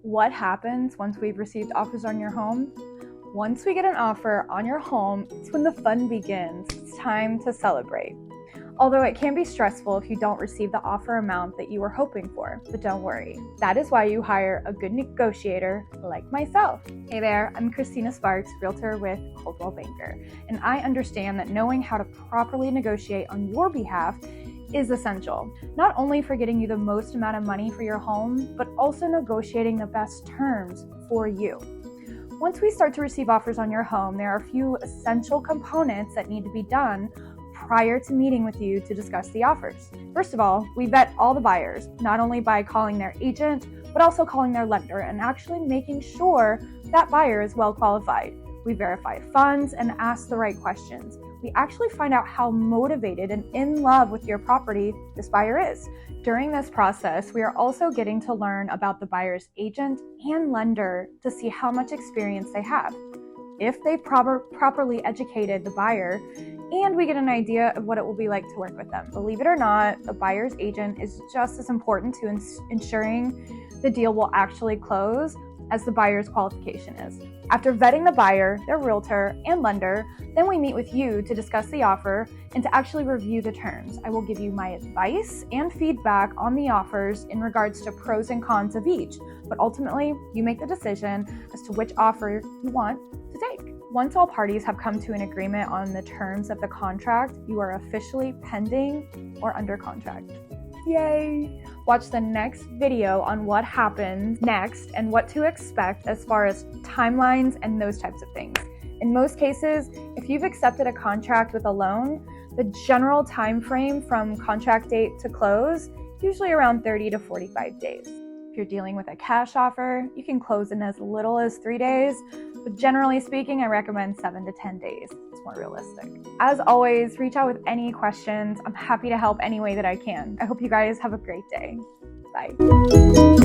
What happens once we've received offers on your home? Once we get an offer on your home, it's when the fun begins. It's time to celebrate. Although it can be stressful if you don't receive the offer amount that you were hoping for, but don't worry. That is why you hire a good negotiator like myself. Hey there, I'm Christina Sparks, realtor with Coldwell Banker, and I understand that knowing how to properly negotiate on your behalf is essential, not only for getting you the most amount of money for your home, but also negotiating the best terms for you. Once we start to receive offers on your home, there are a few essential components that need to be done prior to meeting with you to discuss the offers. First of all, we vet all the buyers, not only by calling their agent, but also calling their lender and actually making sure that buyer is well qualified. We verify funds and ask the right questions. We actually find out how motivated and in love with your property this buyer is. During this process, we are also getting to learn about the buyer's agent and lender to see how much experience they have, if they properly educated the buyer, and we get an idea of what it will be like to work with them. Believe it or not, the buyer's agent is just as important to ensuring the deal will actually close as the buyer's qualification is. After vetting the buyer, their realtor, and lender, then we meet with you to discuss the offer and to actually review the terms. I will give you my advice and feedback on the offers in regards to pros and cons of each, but ultimately, you make the decision as to which offer you want to take. Once all parties have come to an agreement on the terms of the contract, you are officially pending or under contract. Yay! Watch the next video on what happens next and what to expect as far as timelines and those types of things. In most cases, if you've accepted a contract with a loan, the general time frame from contract date to close, usually around 30 to 45 days. If you're dealing with a cash offer, you can close in as little as 3 days, but generally speaking, I recommend 7 to 10 days. It's more realistic. As always, reach out with any questions. I'm happy to help any way that I can. I hope you guys have a great day. Bye.